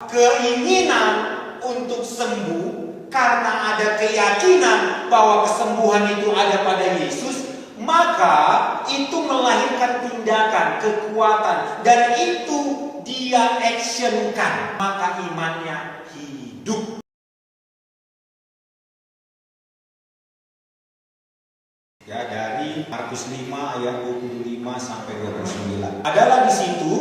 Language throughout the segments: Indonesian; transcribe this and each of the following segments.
keinginan untuk sembuh karena ada keyakinan bahwa kesembuhan itu ada pada Yesus, maka itu melahirkan tindakan, kekuatan, dan itu dia actionkan, maka imannya hidup. Ya, dari Markus 5 ayat 25 sampai 29. Adalah di situ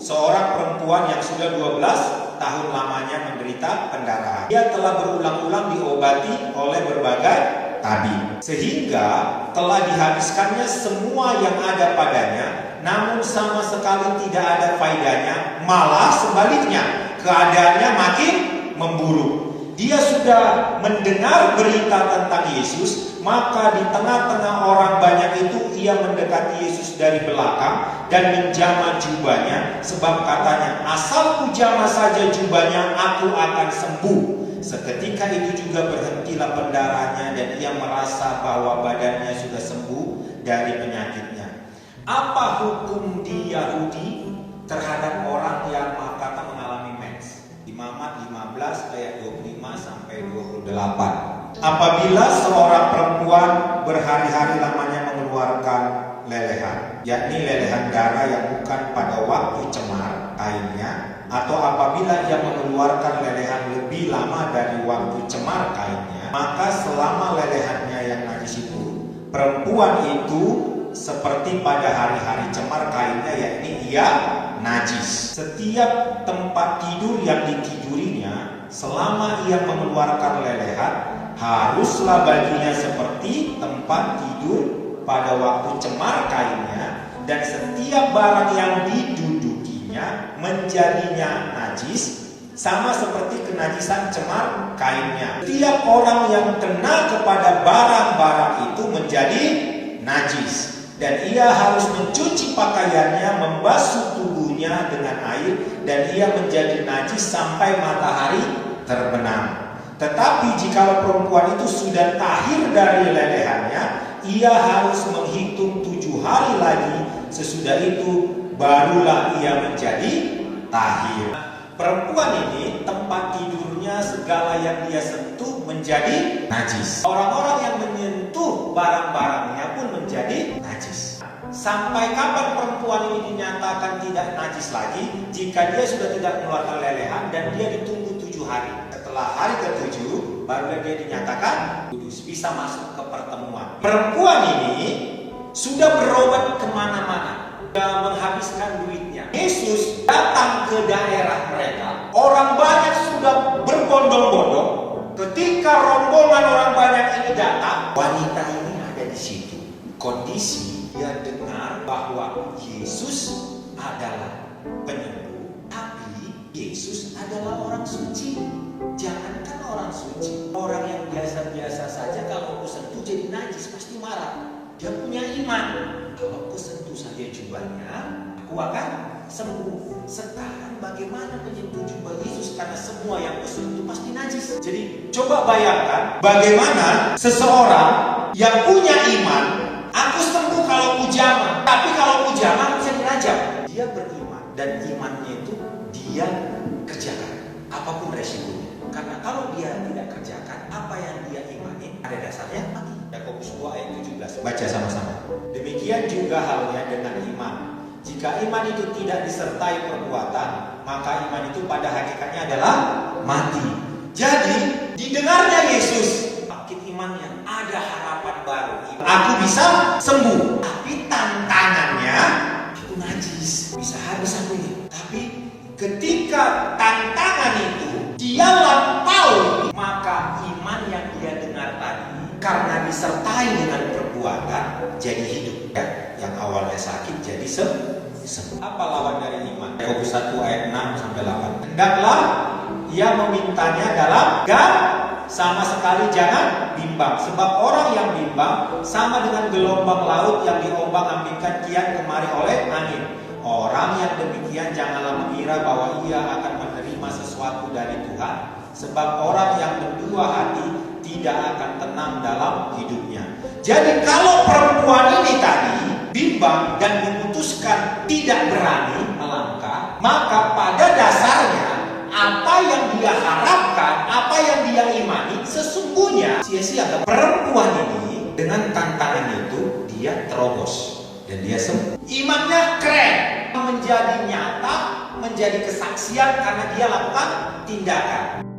seorang perempuan yang sudah 12 tahun lamanya menderita pendarahan. Dia telah berulang-ulang diobati oleh berbagai tabib, sehingga telah dihabiskannya semua yang ada padanya, namun sama sekali tidak ada faedahnya, malah sebaliknya, keadaannya makin memburuk. Dia sudah mendengar berita tentang Yesus, maka di tengah-tengah orang banyak itu ia mendekati Yesus dari belakang dan menjamah jubahnya, sebab katanya, asal ku jamah saja jubahnya, aku akan sembuh. Seketika itu juga berhentilah pendarahannya dan ia merasa bahwa badannya sudah sembuh dari penyakitnya. Apa hukum di Yahudi terhadap orang yang mengalami mens? Imamat 15 ayat 25 sampai 28. Apabila seorang perempuan berhari-hari lamanya mengeluarkan lelehan, yakni lelehan darah yang bukan pada waktu cemar kainnya, atau apabila ia mengeluarkan lelehan lebih lama dari waktu cemar kainnya, maka selama lelehannya yang najis itu, perempuan itu seperti pada hari-hari cemar kainnya, yakni ia najis. Setiap tempat tidur yang ditidurinya selama ia mengeluarkan lelehan haruslah baginya seperti tempat tidur pada waktu cemar kainnya, dan setiap barang yang didudukinya menjadinya najis, sama seperti kenajisan cemar kainnya. Setiap orang yang kena kepada barang-barang itu menjadi najis, dan ia harus mencuci pakaiannya, membasuh tubuhnya dengan air, dan ia menjadi najis sampai matahari terbenam. Tetapi jika perempuan itu sudah tahir dari lelehannya, ia harus menghitung 7 hari lagi, sesudah itu barulah ia menjadi tahir. Perempuan ini tempat tidurnya, segala yang dia sentuh menjadi najis. Orang-orang yang menyentuh barang-barangnya pun menjadi najis. Sampai kapan perempuan ini dinyatakan tidak najis lagi? Jika dia sudah tidak mengeluarkan lelehan dan dia ditunggu 7 hari. Setelah hari ke-7 barulah dia dinyatakan kudus, bisa masuk ke pertemuan. Perempuan ini sudah berobat kemana-mana, sudah menghabiskan duitnya. Yesus datang ke daerah mereka, orang banyak sudah berbondong-bondong. Ketika rombongan orang banyak ini datang, wanita ini ada di situ. Kondisi dia dengar bahwa Yesus adalah penyembuh, tapi Yesus adalah orang suci. Jangankan orang suci, orang yang biasa-biasa saja kalau aku sentuh jadi najis pasti marah. Dia punya iman, kalau aku sentuh saja jubahnya, aku akan sembuh. Sekarang bagaimana menyentuh jubah Yesus, karena semua yang aku sentuh pasti najis. Jadi coba bayangkan bagaimana seseorang yang punya iman, aku sembuh kalau ku jamah, tapi kalau ku jamah bisa dirajam. Dia beriman, dan imannya itu dia kerjakan apapun resikonya. Karena kalau dia tidak kerjakan apa yang dia imani, ada dasarnya mati. Yakobus 2 ayat 17. Baca sama-sama. Demikian juga halnya dengan iman. Jika iman itu tidak disertai perbuatan, maka iman itu pada hakikatnya adalah mati. Jadi didengarnya Yesus, makin imannya, ada harapan baru. Aku bisa sembuh, tapi tantangannya aku najis, bisa habis aku ini. Tapi ketika tantangan itu dia lampaui, maka iman yang dia dengar tadi karena disertai dengan perbuatan jadi hidup. Ya, yang awalnya sakit jadi sembuh. Apa lawan dari iman? Yakobus 1 ayat 6 sampai 8. Hendaklah ia memintanya dalam dan sama sekali jangan bimbang, sebab orang yang bimbang sama dengan gelombang laut yang diombang-ambingkan kian kemari oleh angin. Orang yang demikian janganlah mengira bahwa ia akan menerima sesuatu dari Tuhan, sebab orang yang berdua hati tidak akan tenang dalam hidupnya. Jadi kalau perempuan ini tadi bimbang dan memutuskan tidak berani melangkah, maka pada dasarnya apa yang dia harapkan, apa yang dia imani, sesungguhnya sia-sia. Perempuan ini dengan tantangan itu dia terobos dan dia sembuh. Imannya keren, menjadi nyata, menjadi kesaksian karena dia lakukan tindakan.